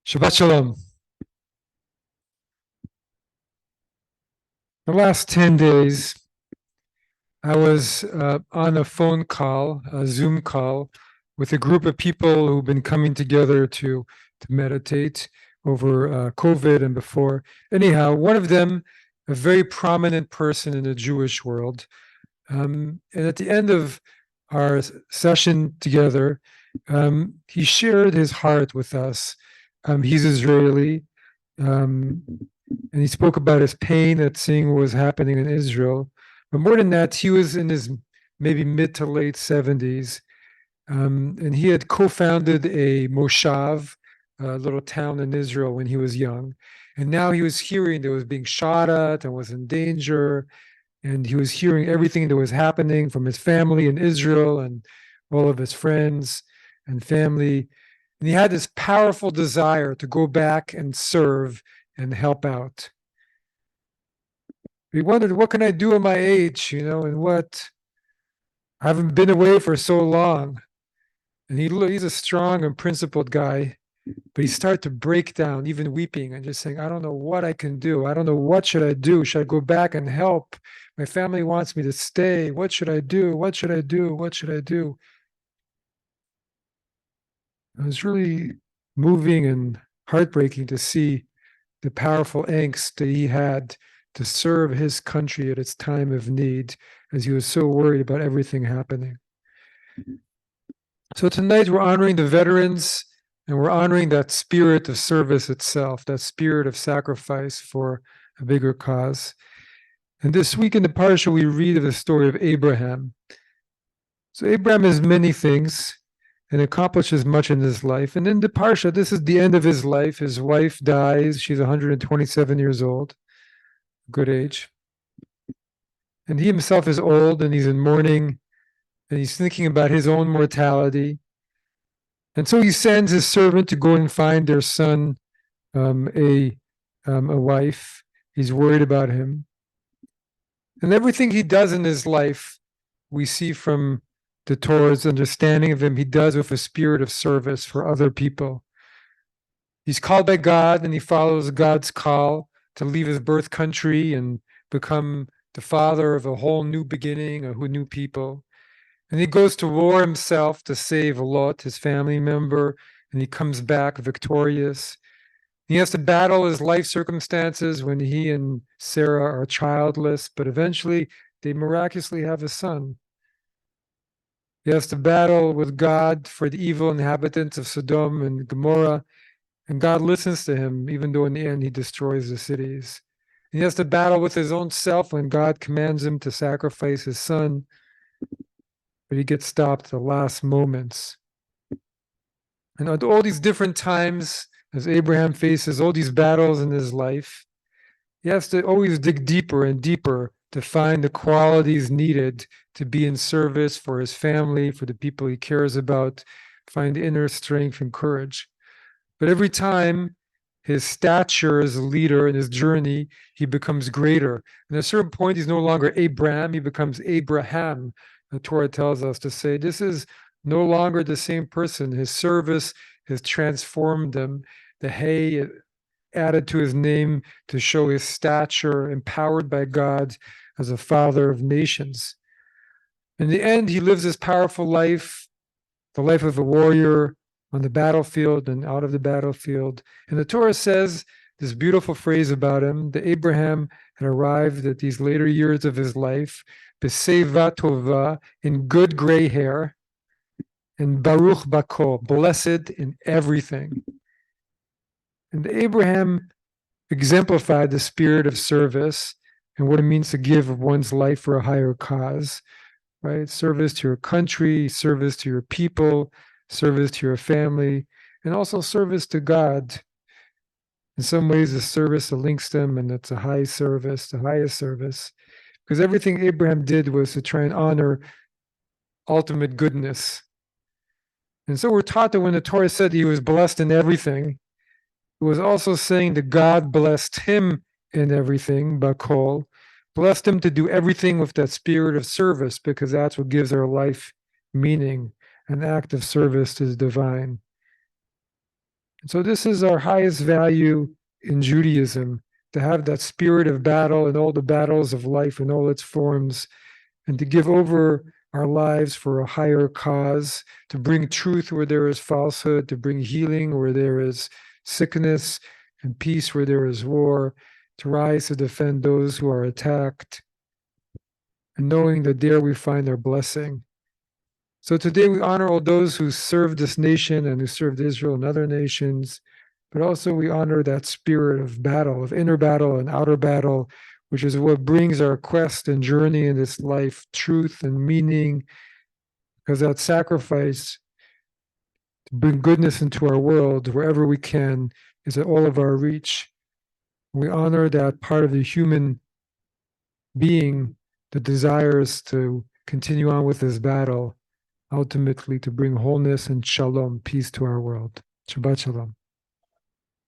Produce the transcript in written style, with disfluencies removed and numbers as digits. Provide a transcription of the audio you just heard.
Shabbat Shalom. The last 10 days, I was on a phone call, a Zoom call, with a group of people who've been coming together to meditate over COVID and before. Anyhow, one of them, a very prominent person in the Jewish world. And at the end of our session together, he shared his heart with us. He's Israeli. Um, and he spoke about his pain at seeing what was happening in Israel. But more than that, he was in his maybe mid to late 70s, and he had co-founded a moshav, a little town in Israel, when he was young. And now he was hearing that was being shot at and was in danger, and he was hearing everything that was happening from his family in Israel and all of his friends and family. And he had this powerful desire to go back and serve and help out. He wondered, what can I do at my age, and what? I haven't been away for so long. And he's a strong and principled guy, but he started to break down, even weeping and just saying, I don't know what I can do. I don't know, what should I do? Should I go back and help? My family wants me to stay. What should I do? What should I do? What should I do? It was really moving and heartbreaking to see the powerful angst that he had to serve his country at its time of need, as he was so worried about everything happening. So tonight we're honoring the veterans, and we're honoring that spirit of service itself, that spirit of sacrifice for a bigger cause. And this week in the parsha, we read of the story of Abraham. So Abraham is many things and accomplishes much in his life. And in the parsha, this is the end of his life. His wife dies. She's 127 years old, good age. And he himself is old, and he's in mourning, and he's thinking about his own mortality. And so he sends his servant to go and find their son a wife. He's worried about him. And everything he does in his life, we see from the Torah's understanding of him, he does with a spirit of service for other people. He's called by God, and he follows God's call to leave his birth country and become the father of a whole new beginning, a whole new people. And he goes to war himself to save Lot, his family member, and he comes back victorious. He has to battle his life circumstances when he and Sarah are childless, but eventually they miraculously have a son. He has to battle with God for the evil inhabitants of Sodom and Gomorrah, and God listens to him, even though in the end he destroys the cities. He has to battle with his own self when God commands him to sacrifice his son, but he gets stopped at the last moments. And at all these different times, as Abraham faces all these battles in his life, he has to always dig deeper and deeper to find the qualities needed to be in service for his family, for the people he cares about, find inner strength and courage. But every time his stature as a leader in his journey, he becomes greater. And at a certain point, he's no longer Abraham, he becomes Abraham. The Torah tells us to say, this is no longer the same person. His service has transformed him. The hay added to his name to show his stature, empowered by God as a father of nations. In the end, he lives this powerful life, the life of a warrior on the battlefield and out of the battlefield. And the Torah says this beautiful phrase about him, that Abraham had arrived at these later years of his life, B'seva tova, in good gray hair, and Baruch Bakol, blessed in everything. And Abraham exemplified the spirit of service and what it means to give of one's life for a higher cause, right? Service to your country, service to your people, service to your family, and also service to God. In some ways, the service that links them, and it's a high service, the highest service, because everything Abraham did was to try and honor ultimate goodness. And so we're taught that when the Torah said he was blessed in everything, it was also saying that God blessed him in everything, Bakol, blessed him to do everything with that spirit of service, because that's what gives our life meaning, an act of service to the divine. So this is our highest value in Judaism, to have that spirit of battle in all the battles of life in all its forms, and to give over our lives for a higher cause, to bring truth where there is falsehood, to bring healing where there is sickness, and peace where there is war, to rise to defend those who are attacked, and knowing that there we find our blessing. So today we honor all those who served this nation and who served Israel and other nations, but also we honor that spirit of battle, of inner battle and outer battle, which is what brings our quest and journey in this life truth and meaning, because that sacrifice to bring goodness into our world wherever we can is at all of our reach. We honor that part of the human being that desires to continue on with this battle, ultimately to bring wholeness and shalom, peace to our world. Shabbat shalom.